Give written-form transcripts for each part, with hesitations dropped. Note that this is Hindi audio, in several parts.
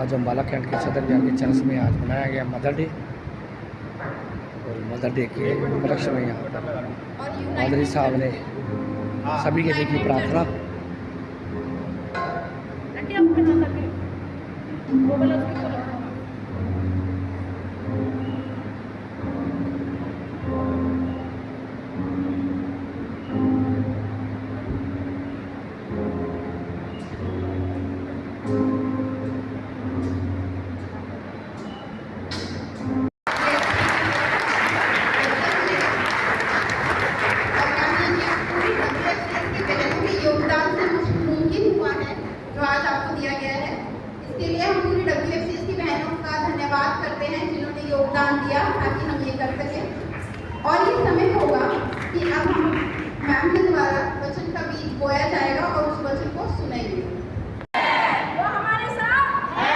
आज अम्बाला कैंट के सदर विहार के चर्च में आज मनाया गया मदर डे। और मदर डे के उपलक्ष्य में यहाँ पर पादरी साहब ने सभी के लिए की प्रार्थना। जो आज आपको दिया गया है, इसके लिए हम पूरी WFCS की बहनों का धन्यवाद करते हैं जिन्होंने योगदान दिया ताकि हम ये कर सकें। और ये समय होगा कि अब हम मैम के द्वारा वचन का बीज बोया जाएगा और उस वचन को सुनेंगे। वो हमारे साथ है।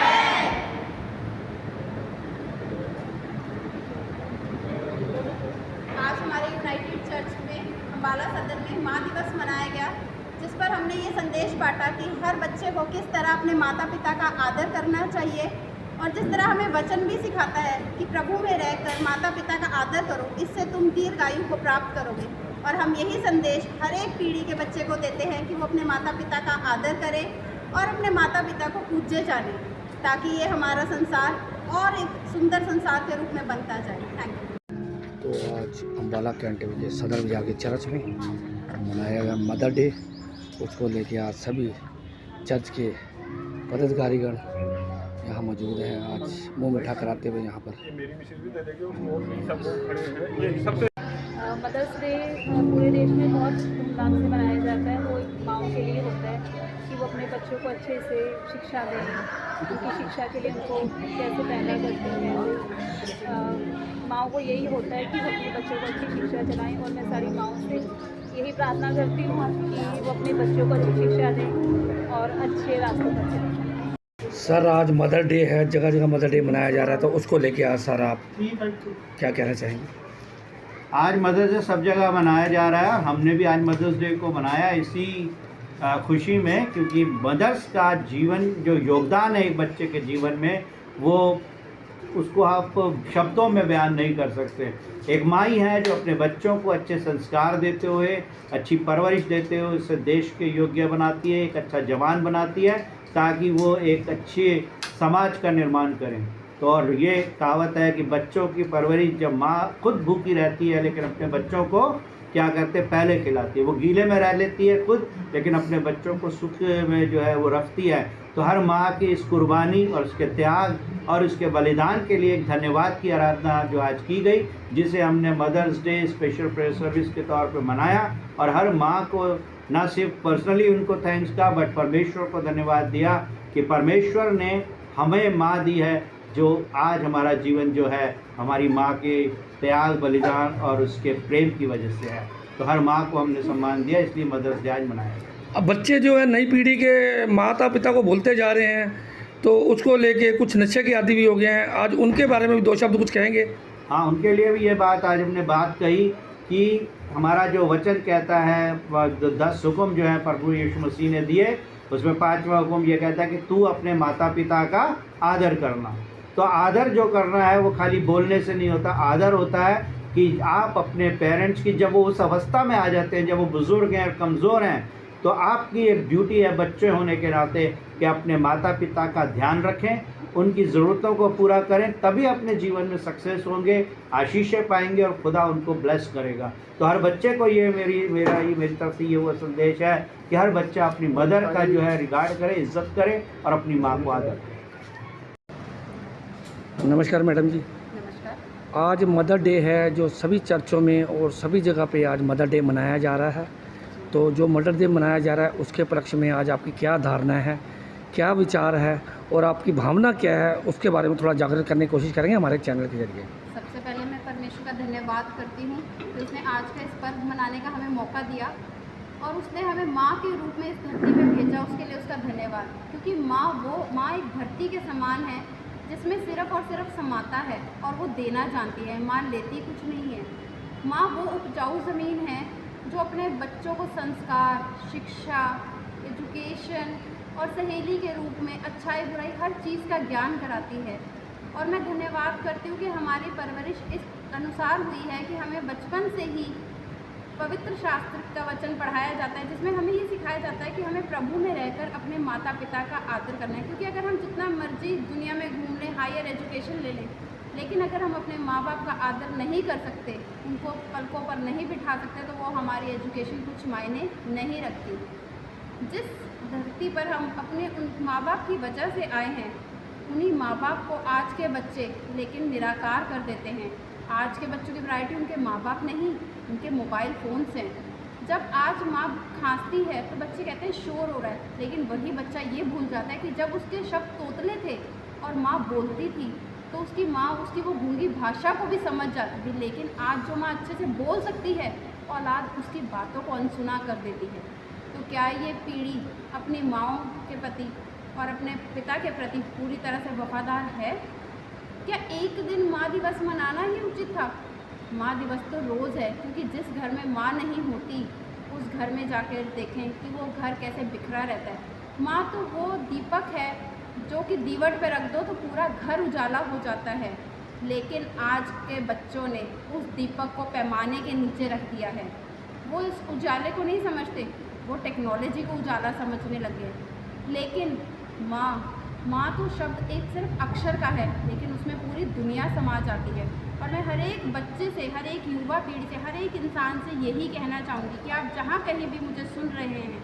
आज हमारे यूनाइटेड चर्च में अम्बाला सदर में माँ दिवस मनाया गया, जिस पर हमने ये संदेश बांटा कि हर बच्चे को किस तरह अपने माता पिता का आदर करना चाहिए, और जिस तरह हमें वचन भी सिखाता है कि प्रभु में रहकर माता पिता का आदर करो, इससे तुम दीर्घायु को प्राप्त करोगे। और हम यही संदेश हर एक पीढ़ी के बच्चे को देते हैं कि वो अपने माता पिता का आदर करे और अपने माता पिता को पूज्य जाने, ताकि ये हमारा संसार और एक सुंदर संसार के रूप में बनता जाए। Thank you. तो आज अम्बाला कैंट के सदर विहार के चर्च में मनाया गया मदर डे। उसको लेके आज सभी चर्च के पदाधिकारीगण यहाँ मौजूद हैं। आज मुँह मीठा कराते हुए यहाँ पर मदर्स डे पूरे देश में बहुत धूमधाम से मनाया जाता है। वो एक माँओं के लिए होता है कि वो अपने बच्चों को अच्छे से शिक्षा दें, उनकी शिक्षा के लिए उनको कैसे पैदा करते हैं। माँओं को यही होता है कि वो अपने बच्चों को अच्छी शिक्षा चलाएँ, और मैं सारी माँओं से यही प्रार्थना करती हूँ कि वो अपने बच्चों को अच्छी शिक्षा दें और अच्छे रास्तों पर चलें। सर आज मदर डे है, जगह जगह मदर डे मनाया जा रहा है, तो उसको लेके आज सर आप क्या कहना चाहेंगे? आज मदर्स डे सब जगह मनाया जा रहा है। हमने भी आज मदर्स डे को मनाया इसी खुशी में, क्योंकि मदर्स का जीवन जो योगदान है एक बच्चे के जीवन में, वो उसको आप शब्दों में बयान नहीं कर सकते। एक माई है जो अपने बच्चों को अच्छे संस्कार देते हुए, अच्छी परवरिश देते हुए उसे देश के योग्य बनाती है, एक अच्छा जवान बनाती है, ताकि वो एक अच्छे समाज का निर्माण करें। तो और ये कहावत है कि बच्चों की परवरिश, जब माँ खुद भूखी रहती है लेकिन अपने बच्चों को क्या करते पहले खिलाती है, वो गीले में रह लेती है खुद, लेकिन अपने बच्चों को सुख में जो है वो रखती है। तो हर माँ की इस कुर्बानी और उसके त्याग और उसके बलिदान के लिए एक धन्यवाद की आराधना जो आज की गई, जिसे हमने Mother's Day special prayer service के तौर पे मनाया। और हर माँ को न सिर्फ पर्सनली उनको थैंक्स का, बट परमेश्वर को धन्यवाद दिया कि परमेश्वर ने हमें माँ दी है, जो आज हमारा जीवन जो है हमारी माँ के त्याग, बलिदान और उसके प्रेम की वजह से है। तो हर माँ को हमने सम्मान दिया, इसलिए मदर्स डे आज मनाया गया। अब बच्चे जो है नई पीढ़ी के माता पिता को भूलते जा रहे हैं, तो उसको लेके कुछ नशे के आदी भी हो गए हैं। आज उनके बारे में भी दो शब्द कुछ कहेंगे? हाँ, उनके लिए भी ये बात आज हमने बात कही कि हमारा जो वचन कहता है 10 हुक्म जो है प्रभु यीशु मसीह ने दिए, उसमें 5वां हुक्म ये कहता है कि तू अपने माता पिता का आदर करना। तो आदर जो करना है वो खाली बोलने से नहीं होता। आदर होता है कि आप अपने पेरेंट्स की, जब वो उस अवस्था में आ जाते हैं, जब वो बुज़ुर्ग हैं और कमज़ोर हैं, तो आपकी एक ड्यूटी है बच्चे होने के नाते कि अपने माता पिता का ध्यान रखें, उनकी ज़रूरतों को पूरा करें, तभी अपने जीवन में सक्सेस होंगे, आशीषें पाएंगे और खुदा उनको ब्लेस करेगा। तो हर बच्चे को ये मेरी तरफ से ये वो संदेश है कि हर बच्चा अपनी मदर का जो है रिगार्ड करे, इज्जत करे और अपनी माँ को आदर करे। नमस्कार मैडम जी। नमस्कार। आज मदर डे है, जो सभी चर्चों में और सभी जगह पे आज मदर डे मनाया जा रहा है। तो जो मदर डे मनाया जा रहा है उसके पक्ष में आज आपकी क्या धारणा है, क्या विचार है और आपकी भावना क्या है, उसके बारे में थोड़ा जागृत करने की कोशिश करेंगे हमारे चैनल के जरिए। सबसे पहले मैं परमेश्वर का धन्यवाद करती हूँ कि उसने आज का इस पर्व मनाने का हमें मौका दिया, और उसने हमें माँ के रूप में इस धरती में भेजा। उसके लिए उसका धन्यवाद, क्योंकि माँ एक धरती के समान है जिसमें सिर्फ और सिर्फ समाता है और वो देना जानती है, माँ लेती कुछ नहीं है। माँ वो उपजाऊ ज़मीन है जो अपने बच्चों को संस्कार, शिक्षा, एजुकेशन और सहेली के रूप में अच्छाई बुराई हर चीज़ का ज्ञान कराती है। और मैं धन्यवाद करती हूँ कि हमारी परवरिश इस अनुसार हुई है कि हमें बचपन से ही पवित्र शास्त्र का वचन पढ़ाया जाता है, जिसमें हमें ये सिखाया जाता है कि हमें प्रभु में रहकर अपने माता पिता का आदर करना है। क्योंकि अगर हम जितना मर्जी दुनिया में घूम लें, हायर एजुकेशन ले लें, लेकिन अगर हम अपने माँ बाप का आदर नहीं कर सकते, उनको पलकों पर नहीं बिठा सकते, तो वो हमारी एजुकेशन कुछ मायने नहीं रखती। जिस धरती पर हम अपने उन माँ बाप की वजह से आए हैं, उन्हीं माँ बाप को आज के बच्चे लेकिन निराकार कर देते हैं। आज के बच्चों की वैरायटी उनके माँ बाप नहीं, उनके मोबाइल फ़ोन्स हैं। जब आज माँ खांसती है तो बच्चे कहते हैं शोर हो रहा है, लेकिन वही बच्चा ये भूल जाता है कि जब उसके शब्द तोतले थे और माँ बोलती थी तो उसकी माँ उसकी वो गूंगी भाषा को भी समझ जाती थी। लेकिन आज जो माँ अच्छे से बोल सकती है, औलाद उसकी बातों को अनसुना कर देती है। तो क्या ये पीढ़ी अपनी माँओं के प्रति और अपने पिता के प्रति पूरी तरह से वफादार है? क्या एक दिन माँ दिवस मनाना ही उचित था? माँ दिवस तो रोज़ है, क्योंकि जिस घर में माँ नहीं होती उस घर में जाकर देखें कि वो घर कैसे बिखरा रहता है। माँ तो वो दीपक है जो कि दीवट पे रख दो तो पूरा घर उजाला हो जाता है। लेकिन आज के बच्चों ने उस दीपक को पैमाने के नीचे रख दिया है। वो इस उजाले को नहीं समझते, वो टेक्नोलॉजी को उजाला समझने लगे। लेकिन माँ तो शब्द एक सिर्फ अक्षर का है, लेकिन उसमें पूरी दुनिया समा जाती है। और मैं हर एक बच्चे से, हर एक युवा पीढ़ी से, हर एक इंसान से यही कहना चाहूँगी कि आप जहाँ कहीं भी मुझे सुन रहे हैं,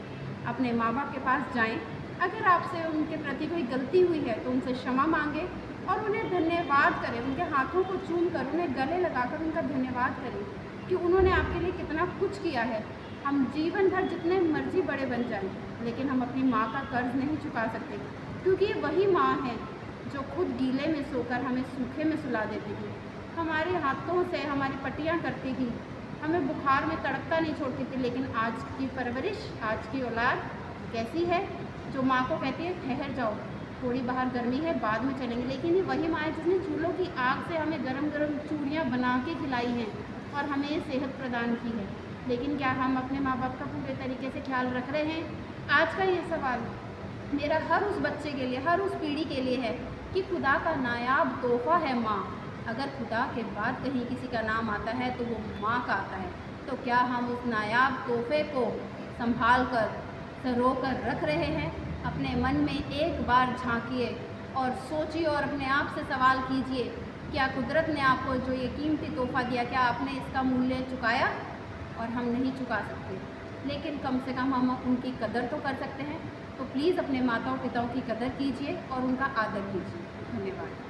अपने माँ बाप के पास जाएं। अगर आपसे उनके प्रति कोई गलती हुई है तो उनसे क्षमा मांगें और उन्हें धन्यवाद करें। उनके हाथों को चूम कर, उन्हें गले लगाकर उनका धन्यवाद करें कि उन्होंने आपके लिए कितना कुछ किया है। हम जीवन भर जितने मर्जी बड़े बन जाएं, लेकिन हम अपनी माँ का कर्ज नहीं चुका सकते, क्योंकि ये वही माँ है जो खुद गीले में सोकर हमें सूखे में सुला देती थी, हमारे हाथों से हमारी पट्टियाँ करती थी, हमें बुखार में तड़पता नहीं छोड़ती थी। लेकिन आज की परवरिश, आज की औलाद कैसी है, जो माँ को कहती है ठहर जाओ, थोड़ी बाहर गर्मी है, बाद में चलेंगे। लेकिन ये वही माँ है जिसने चूल्हों की आग से हमें गरम गरम चूड़ियाँ बना के खिलाई हैं और हमें ये सेहत प्रदान की है। लेकिन क्या हम अपने माँ बाप का पूरे तरीके से ख्याल रख रहे हैं? आज का ये सवाल मेरा हर उस बच्चे के लिए, हर उस पीढ़ी के लिए है कि खुदा का नायाब तोहफ़ा है माँ। अगर खुदा के बाद कहीं किसी का नाम आता है तो वो माँ का आता है। तो क्या हम उस नायाब तोहफ़े को संभाल कर, सरो कर रख रहे हैं? अपने मन में एक बार झांकिए और सोचिए और अपने आप से सवाल कीजिए, क्या कुदरत ने आपको जो ये कीमती तोहफ़ा दिया, क्या आपने इसका मूल्य चुकाया? और हम नहीं चुका सकते, लेकिन कम से कम हम उनकी कदर तो कर सकते हैं। तो प्लीज़ अपने माताओं पिताओं की कदर कीजिए और उनका आदर कीजिए। धन्यवाद।